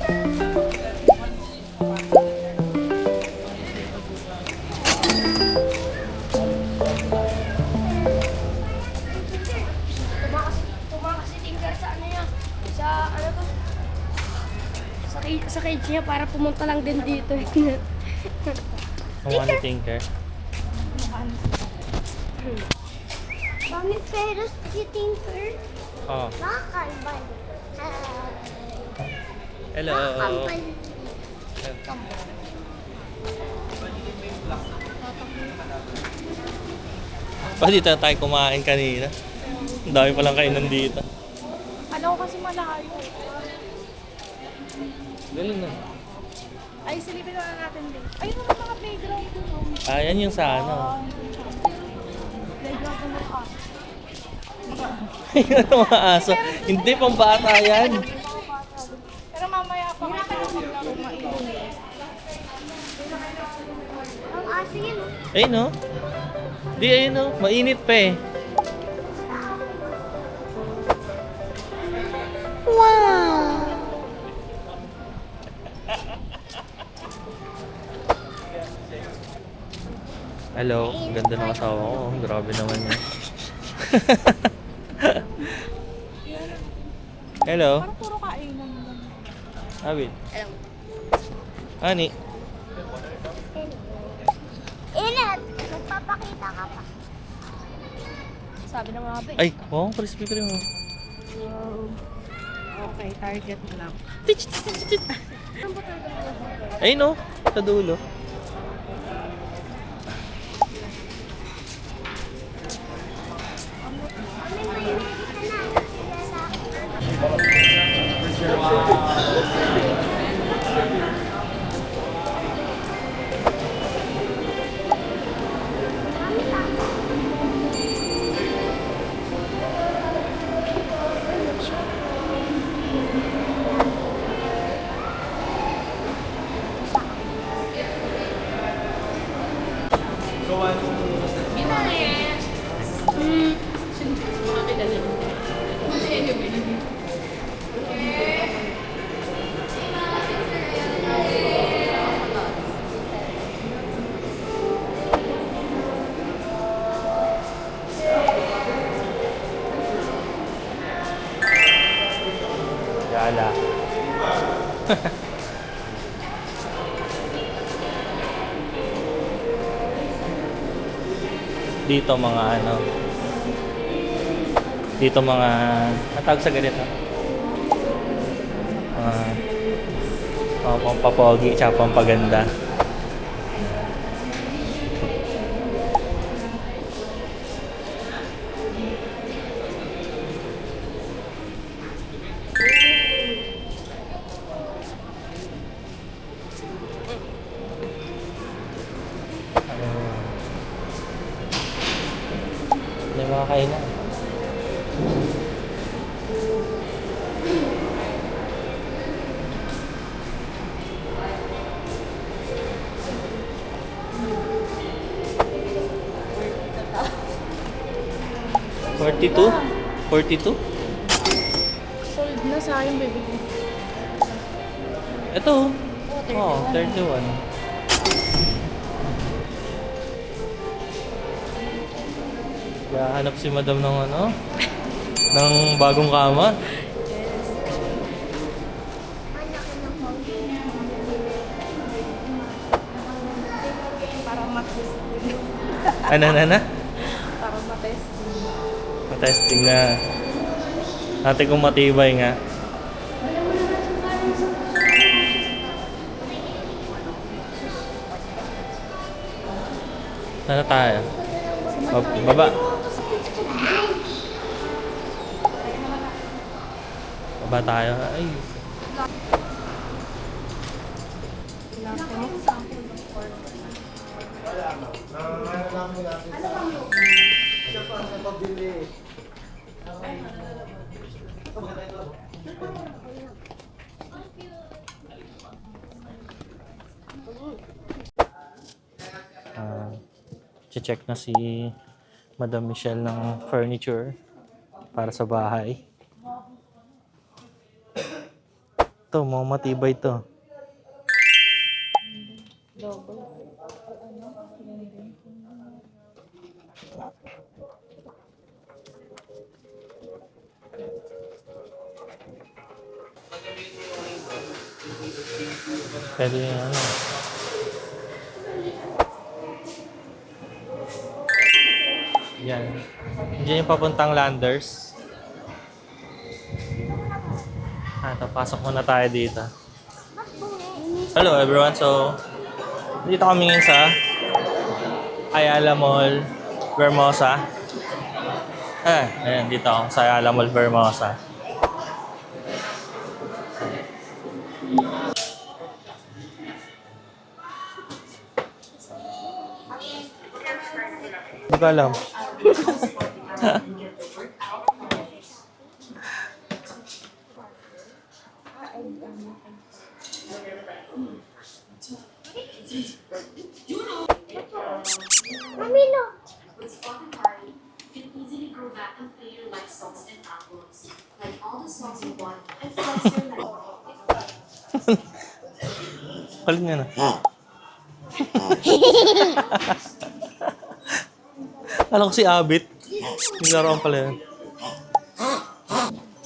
Tumakas si Tinker sa ano niya. Sa ano to? Sa cage niya para pumunta lang din dito. Kung ano Tinker? Mami, pero si Tinker, Oh. nakakambal. Hello. Nakakambal. Pa dito na tayo kumain kanina. Ang dami palang kainan dito. Ano ko kasi malayo. Galing na. Ay, silipin na natin din. Ayun naman mga playground doon. Yan yung sa ano. Playground ng mga aso. Yung mga aso. Hindi, pambata yan. Pero mamaya pa kayo maglaro mainit. Ang aso yun, oh. Ayun no? Di ayun no? Mainit pa eh. Wow! Hello, ganda ng asawa ko. Grabe naman yan. Hello. Parang puro kainan lang. Abid. Ani. Inat! Magpapakita ka pa. Sabi ng mga bay. Ay, wow, crispy cream. Okay, target na lang. Ayun no? Sa dulo. Gala. Dito mga ano. Dito mga natawag sa ganito. Pampapogi tsaka pampaganda. May mga kainan. $42? $42? Sold na sa akin, baby. Ito. Oh, 31. Kaya hanap si madam ng ano? Ng bagong kama. Para matest din. Ano? Para matest. Matesting na. Natin kung matibay nga. Sana tayo? Baba. Baba tayo. Ay. Check na si Madam Michelle ng furniture para sa bahay. to, mga matibay to. Pwede yung ano. Yan. Diyan yung papuntang Landers. Ito, pasok muna tayo dito. Hello everyone, so dito kami ngayon sa Ayala Mall, Vermosa. Ayan, dito ako sa Ayala Mall, Vermosa. Hindi ko alam. Mami, no. With Spotify, you can easily go back and play your live songs and albums, like all the songs you want, and flex your life. Kalit nga na. Alam ko si Abit. Yung laruan pala yun.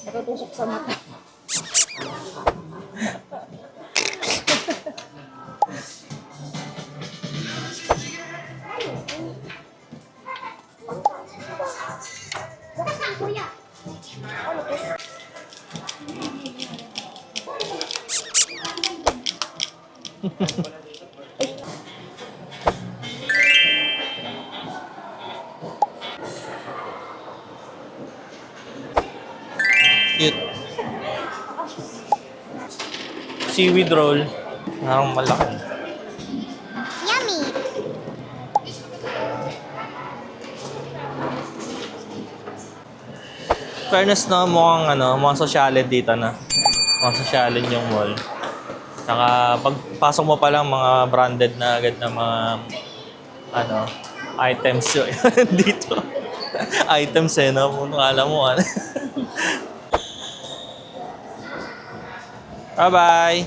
Natutusok sa mata. Bukas na, kuya. Cute. Seaweed roll. Parang malaki. Yummy. Fairness na mukhang sosyalin dito na. Mukhang sosyalin yung mall. Saka pagpasok mo pa lang mga branded na agad na mga items yun. Dito. Items no? Kung alam mo Bye-bye!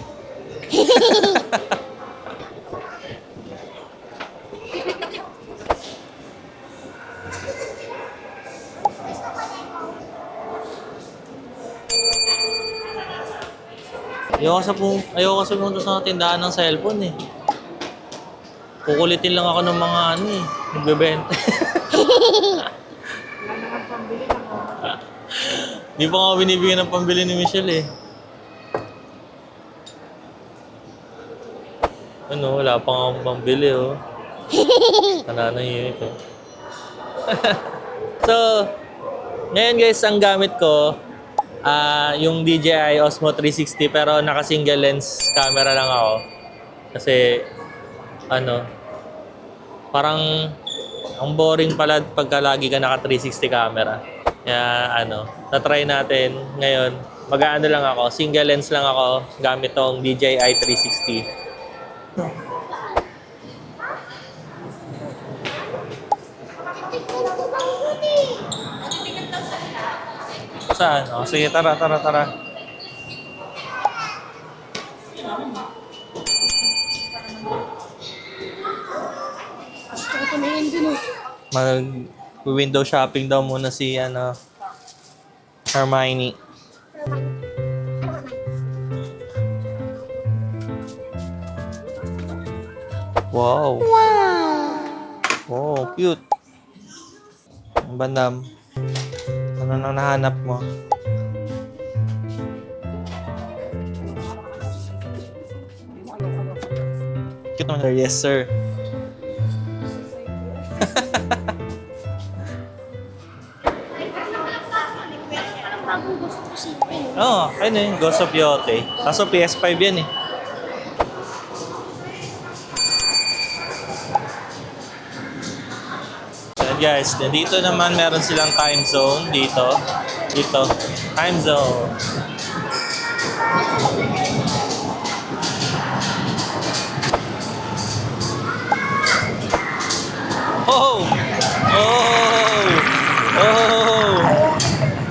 Ayoko sa pumunta sa tindahan ng cellphone eh. Kukulitin lang ako ng mga nagbebenta. Di pa nga binibigyan ng pambili ni Michelle eh. Wala pa nga akong pambili oh. Kananay yun ito. So, ngayon guys, ang gamit ko, yung DJI Osmo 360 pero naka-single lens camera lang ako. Kasi, parang ang boring pala pagka lagi ka naka 360 camera. Kaya na-try natin ngayon. Mag-aano lang ako, single lens lang ako gamit tong DJI 360. Saan? Sige, tara. Mag-window shopping daw muna si Hermione. Wow! Oh, cute! Ang bandam. Ano nang nahanap mo? Cute naman sir. Yes, sir. Ayun eh. Ghost of Yote. Kaso PS5 yan eh. Ayan guys, dito naman meron silang time zone dito. Time zone. Oh!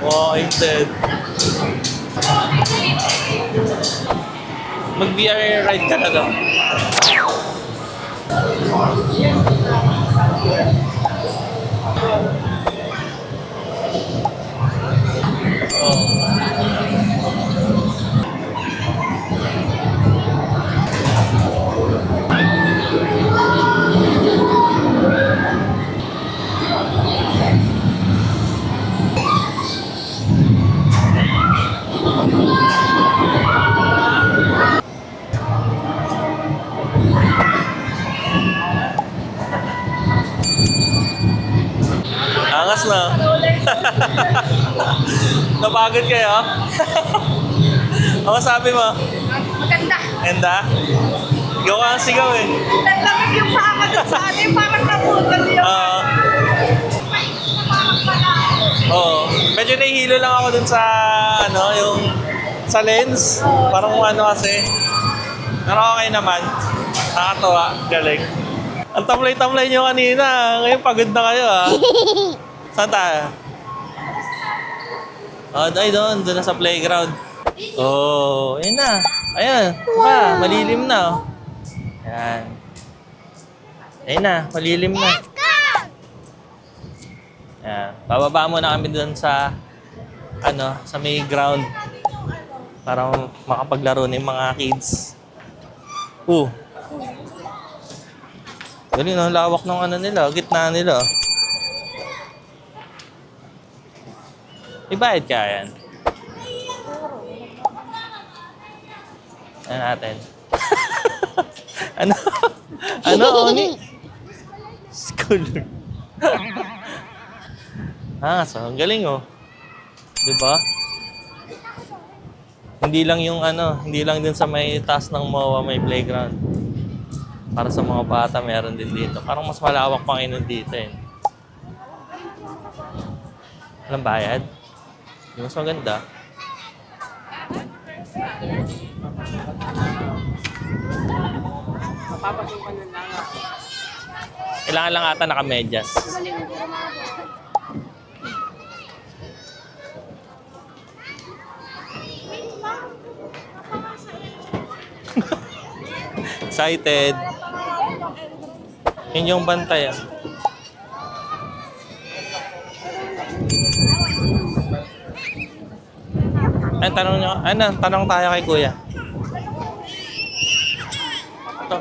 Wow, instead. Mag-VR ride ka na daw. Angas na. Napagod kayo? Ano sabi mo? Maganda. Enda? Ikaw ka ang sigaw eh. Naglamig yung sa akin sa atin. Parang naputol yung... Oo. Oo. Medyo nahihilo lang ako dun sa, ano, yung sa lens. Parang ano kasi. Pero okay naman. Nakakatawa. Galing. Ang tamlay-tamlay nyo kanina. Ngayon pagod na kayo ah. Saan tayo? Oh, ay doon. Doon na sa playground. Oh, ayun na. Ayan. Wow. Malilim na oh. Ayan. Ayun na. Malilim na. Let's go! Ayan. Bababa muna kami doon sa ano, sa may ground para makapaglaro ng mga kids. Galing no, lawak ng ano nila, gitna nila. Ibayad ka yan. Ano natin? ano? Ano, Oni? Scholar. So, ang galing oh. Diba? Hindi lang yung ano, hindi lang din sa may taas ng MOA may playground. Para sa mga bata, meron din dito. Parang mas malawak pang inon dito eh. Walang bayad? Yung mas maganda. Mapapasukan na lang. Kailangan lang ata naka-medyas. Excited. Yun yung bantay ah. Ay, tanong nyo. Ano, tanong tayo kay kuya. Ito.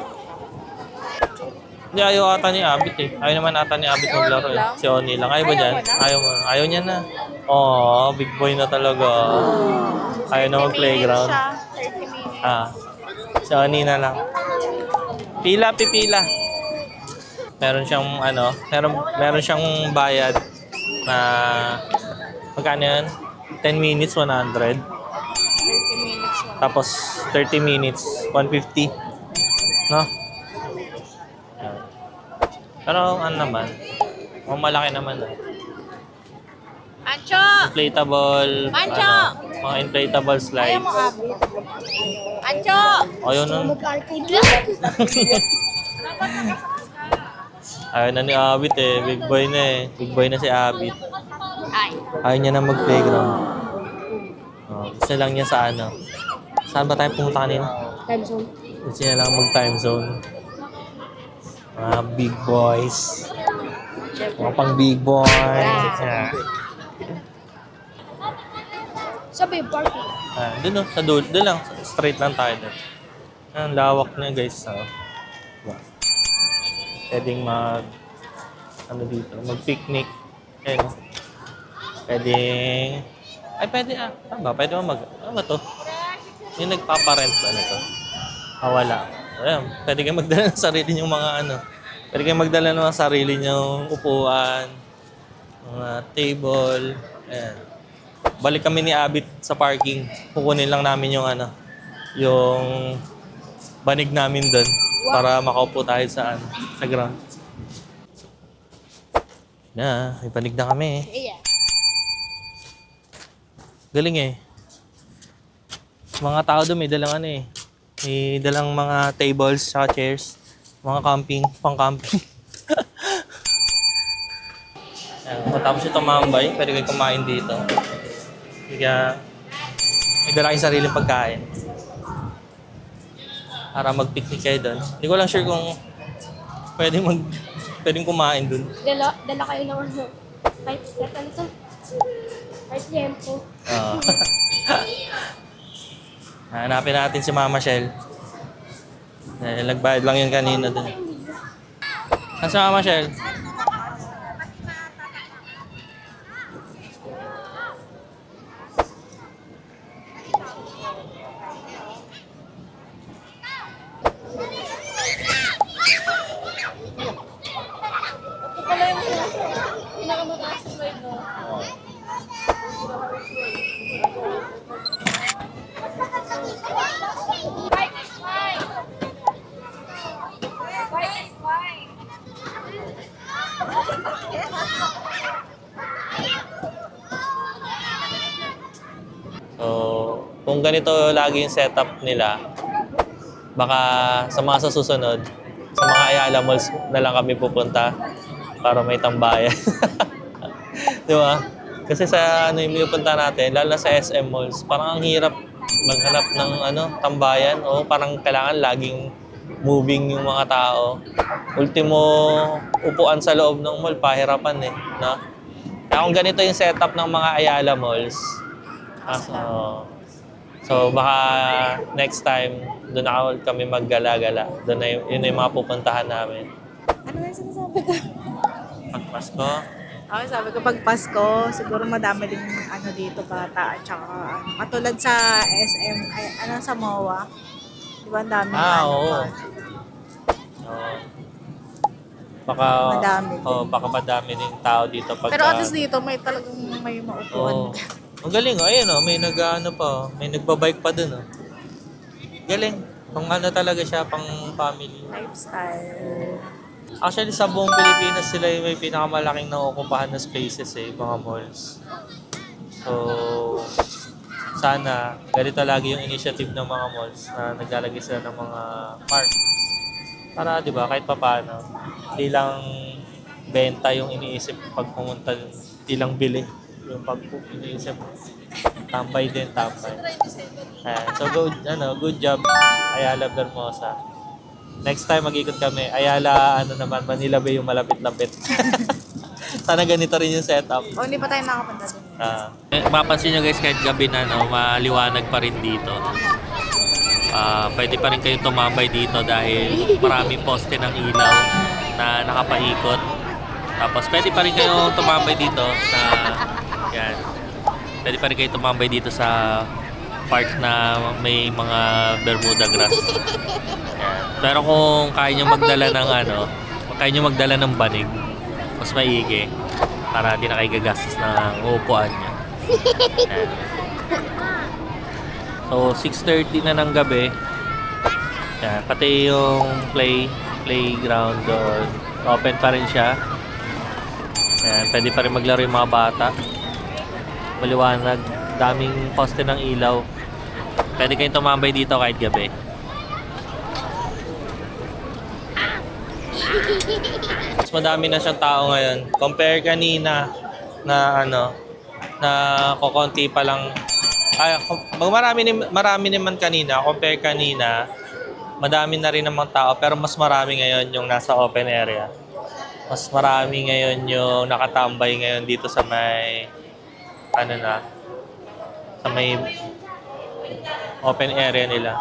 Hindi, ayaw ata ni Abit eh. Ayaw naman ata ni Abit maglaro eh. Si Oni lang. Ayaw ba dyan? Ayaw mo. Ayaw niya na. Oh, big boy na talaga. Ayaw na mag-playground. 30 minutes. Si Oni na lang. Pila, pipila. Meron siyang ano, meron siyang bayad na magkano yan? 10 minutes, 100. 30 minutes. Tapos 30 minutes, 150. No? Yan. Pero ano naman, malaki naman. Ancho! Inflatable, Mancho! ano, mga inflatable Ayaw slides. mo abi. Ancho! Ayaw nun. Mag-arcade lang. Ayaw na ni Abit eh. Big boy na eh. Big boy na si Abit. Ay. Ayaw niya na mag-playground. Gusto lang niya sa ano. Saan ba tayo pumunta kanina? Time zone. Gusto niya lang mag-time zone. Mga big boys. Mga pang big boys. Sabi yung parking. Doon no, sa dulo. Doon lang. Straight lang tayo doon. Ang lawak niya guys. Pwedeng ano dito, mag-picnic. Ayun. Pwedeng, pwede pwede mo ano ba to? Yung nagpaparent ba na to? Wala. Ayun, pwede kayo magdala ng sarili niyong mga ano. Pwede kayo magdala ng sarili niyong upuan, mga table. Ayan. Balik kami ni Abit sa parking. Kukunin lang namin yung ano, yung banig namin doon para makaupo tayo sa ano, sa ground. May banig na kami. Yeah. Galing eh. Mga tao doon may dalang ano eh. May dalang mga tables sa chairs. Mga camping, pang-camping. Matapos ito mambay, pwede kayo kumain dito. Kaya may dala kayong sariling pagkain. Para mag-picnic kayo doon. Hindi ko lang sure kung pwedeng kumain doon. Dala kayo ng ano. Kahit sa kahit tempo. Oo. Hanapin natin si Mama Shell. Nagbayad lang yun kanina doon. Saan si Mama Shell? Ito pala yung pinakamataas sa slide, no? White is white. White is white. So, kung ganito lagi yung setup nila, baka sa mga sa susunod, sa mga Ayala Malls na lang kami pupunta para may tambayan. Di ba? Kasi sa ano yung pupunta natin, lalo na sa SM Malls, parang ang hirap maghanap ng tambayan o parang kailangan laging moving yung mga tao. Ultimo, upuan sa loob ng mall, pahirapan eh. No? Kaya kung ganito yung setup ng mga Ayala Malls, so baka next time, doon ako kami maggala-gala. Doon na yun na yung mga pupuntahan namin. Ano na yung sinasabi ko? Pag Pasko, Okay, sabi ko pag Pasko, siguro madami din ano dito bata at saka katulad sa SM, ay, ano sa MOA. Di ba ang dami oo. Baka, Madami din. baka madami din tao dito pag... Pero at least dito may talagang may maupuan. Ang galing, ayun may may nagbabike pa dun Galing. Pang talaga siya, pang family. Lifestyle. Actually, sa buong Pilipinas sila yung may pinakamalaking naokupahan na spaces mga malls. So, sana ganito lagi yung initiative ng mga malls na naglalagay sila ng mga parks. Para, di ba, kahit papaano, hindi lang benta yung iniisip pag pumunta dun. Hindi lang bili yung pag iniisip. Tambay din, tambay. So, good job, Ayala Vermosa. Next time mag-ikot kami, Ayala, Manila Bay yung malapit-lapit. Sana ganito rin yung setup. O, hindi pa tayo nakapunta din. Mapansin nyo guys, kahit gabi na, maliwanag pa rin dito. Pwede pa rin kayong tumambay dito dahil maraming poste ng ilaw na nakapaikot. Tapos pwede pa rin kayong tumambay dito sa... Yan. Pwede pa rin kayong tumambay dito sa part na may mga Bermuda grass. Yan. Pero kung kaya nyo magdala ng kaya nyo magdala ng banig, mas maigi para di na kayo gagastos ng upuan nyo. Yan. So, 6:30 na ng gabi. Yan. Pati yung playground doon, open pa rin siya. Yan. Pwede pa rin maglaro yung mga bata. Maliwanag. Daming poste ng ilaw. Pwede kayong tumambay dito kahit gabi. Mas madami na siyang tao ngayon. Compare kanina na na kokonti pa lang. Marami naman kanina. Compare kanina, madami na rin namang tao. Pero mas marami ngayon yung nasa open area. Mas marami ngayon yung nakatambay ngayon dito sa may sa may open area nila.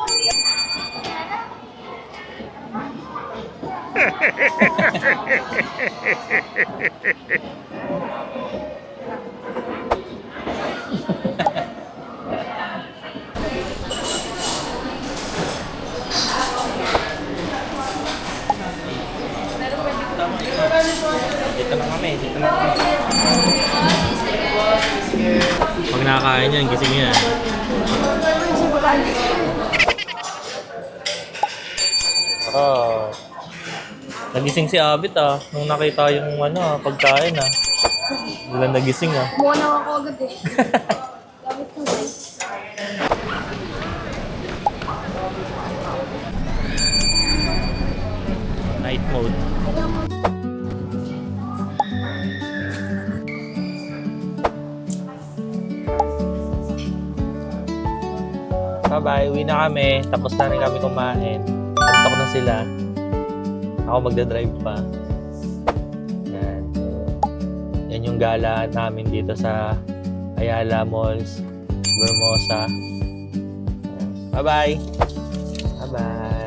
Dito na kami. Pag nakakain yan, gising yan. Nagising si Abit nung nakita yung pagkain Biglang nagising Buwan na ako agad eh. Gamit ko guys. Night mode. Bye-bye, uwi na kami. Tapos na rin kami kumain. pasok na sila. Ako magdadrive pa. Yan. So, yan yung gala namin dito sa Ayala Malls, Vermosa. Bye-bye! Bye-bye!